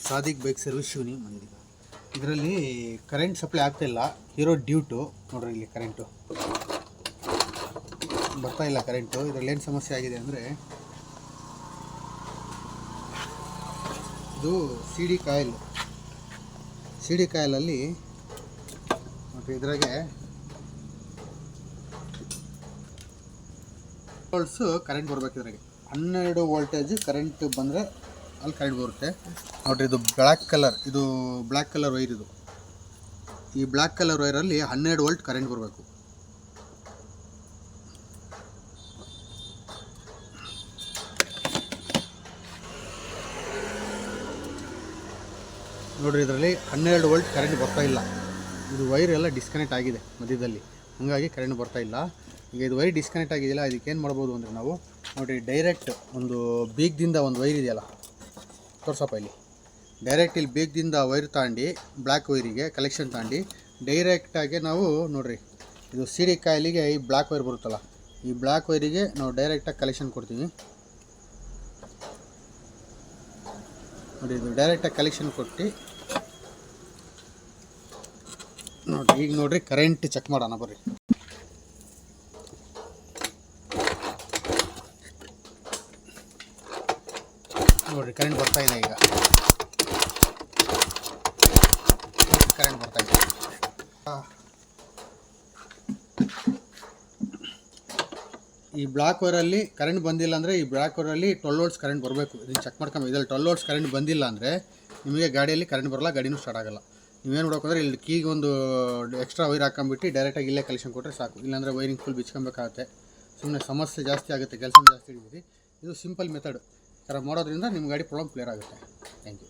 Sadiq bike service Shivani ಮಂದಿ. ಇದರಲ್ಲಿ current supply ಆಗ್ತಾಯಿಲ್ಲ, ಇರೋ ಡ್ಯೂಟು ನೋಡ್ರಿ. ಇಲ್ಲಿ ಕರೆಂಟು ಬರ್ತಾ ಇಲ್ಲ. ಕರೆಂಟು ಇದರಲ್ಲಿ ಏನು ಸಮಸ್ಯೆ ಆಗಿದೆ ಅಂದರೆ, ಇದು ಸಿ ಡಿ ಕಾಯಿಲಲ್ಲಿ ನೋಡ್ರಿ, ಇದ್ರಾಗೆ ವೋಲ್ಟ್ಸು ಕರೆಂಟ್ ಬರಬೇಕು. ಇದ್ರಾಗೆ 12 ವೋಲ್ಟೇಜ್ ಕರೆಂಟ್ ಬಂದರೆ ಅಲ್ಲಿ ಕರೆಂಟ್ ಬರುತ್ತೆ ನೋಡಿರಿ. ಇದು ಬ್ಲ್ಯಾಕ್ ಕಲರ್ ವೈರ್. ಇದು ಈ ಬ್ಲ್ಯಾಕ್ ಕಲರ್ ವೈರಲ್ಲಿ 12 ವೋಲ್ಟ್ ಕರೆಂಟ್ ಬರಬೇಕು. ನೋಡಿರಿ, ಇದರಲ್ಲಿ 12 ವೋಲ್ಟ್ ಕರೆಂಟ್ ಬರ್ತಾ ಇಲ್ಲ. ಇದು ವೈರ್ ಎಲ್ಲ ಡಿಸ್ಕನೆಕ್ಟ್ ಆಗಿದೆ ಮಧ್ಯದಲ್ಲಿ, ಹಾಗಾಗಿ ಕರೆಂಟ್ ಬರ್ತಾ ಇಲ್ಲ. ಈಗ ಇದು ವೈರ್ ಡಿಸ್ಕನೆಕ್ಟ್ ಆಗಿದೆಯಲ್ಲ, ಇದಕ್ಕೇನು ಮಾಡ್ಬೋದು ಅಂದರೆ ನಾವು ನೋಡಿರಿ, ಡೈರೆಕ್ಟ್ ಒಂದು ಬೀಗದಿಂದ ಒಂದು ವೈರ್ ಇದೆಯಲ್ಲ, ತೋರ್ಸಪ್ಪ ಇಲ್ಲಿ. ಡೈರೆಕ್ಟ್ ಇಲ್ಲಿ ಬೇಗದಿಂದ ವೈರ್ ತಗೊಂಡು ಬ್ಲ್ಯಾಕ್ ವೈರಿಗೆ ಕಲೆಕ್ಷನ್ ತಗೊಂಡು ಡೈರೆಕ್ಟಾಗಿ ನಾವು ನೋಡಿರಿ, ಇದು ಸಿ ಡಿ ಕಾಯಿಲಿಗೆ ಈ ಬ್ಲ್ಯಾಕ್ ವೈರ್ ಬರುತ್ತಲ್ಲ, ಈ ಬ್ಲ್ಯಾಕ್ ವೈರಿಗೆ ನಾವು ಡೈರೆಕ್ಟಾಗಿ ಕಲೆಕ್ಷನ್ ಕೊಡ್ತೀವಿ ನೋಡಿ. ಇದು ಡೈರೆಕ್ಟಾಗಿ ಕಲೆಕ್ಷನ್ ಕೊಟ್ಟು ನೋಡಿರಿ. ಈಗ ನೋಡಿರಿ, ಕರೆಂಟ್ ಚೆಕ್ ಮಾಡೋಣ ಬರ್ರಿ. ನೋಡಿರಿ, ಕರೆಂಟ್ ಬರ್ತಾ ಇದೆ. ಈಗ ಕರೆಂಟ್ ಬರ್ತಾ ಇದೆ. ಈ ಬ್ಲ್ಯಾಕ್ ವೈರಲ್ಲಿ ಕರೆಂಟ್ ಬಂದಿಲ್ಲ ಅಂದರೆ, ಈ ಬ್ಲ್ಯಾಕ್ ವೈರಲ್ಲಿ 12 ವೋಲ್ಟ್ಸ್ ಕರೆಂಟ್ ಬರಬೇಕು. ಇದನ್ನು ಚೆಕ್ ಮಾಡ್ಕೊಂಡು, ಇದರಲ್ಲಿ 12 ವೋಲ್ಟ್ಸ್ ಕರೆಂಟ್ ಬಂದಿಲ್ಲ ಅಂದರೆ ನಿಮಗೆ ಗಾಡಿಯಲ್ಲಿ ಕರೆಂಟ್ ಬರೋಲ್ಲ, ಗಾಡಿನೂ ಸ್ಟಾರ್ಟ್ ಆಗೋಲ್ಲ. ನೀವೇನು ನೋಡೋಕಂದ್ರೆ ಇಲ್ಲಿ ಕೀಗೆ ಒಂದು ಎಕ್ಸ್ಟ್ರಾ ವೈರ್ ಹಾಕೊಂಬಿಟ್ಟು ಡೈರೆಕ್ಟಾಗಿ ಇಲ್ಲೇ ಕಲೆಕ್ಷನ್ ಕೊಟ್ಟರೆ ಸಾಕು. ಇಲ್ಲಾಂದರೆ ವೈರಿಂಗ್ ಫುಲ್ ಬಿಚ್ಕೊಬೇಕಾಗುತ್ತೆ, ಸುಮ್ಮನೆ ಸಮಸ್ಯೆ ಜಾಸ್ತಿ ಆಗುತ್ತೆ, ಕೆಲಸ ಜಾಸ್ತಿ ಹಿಡಿದಿರಿ. ಇದು ಸಿಂಪಲ್ ಮೆಥಡ್. ಈ ಥರ ಮಾಡೋದ್ರಿಂದ ನಿಮ್ಮ ಗಾಡಿ ಪ್ರಾಬ್ಲಮ್ ಕ್ಲಿಯರ್ ಆಗುತ್ತೆ. Thank you.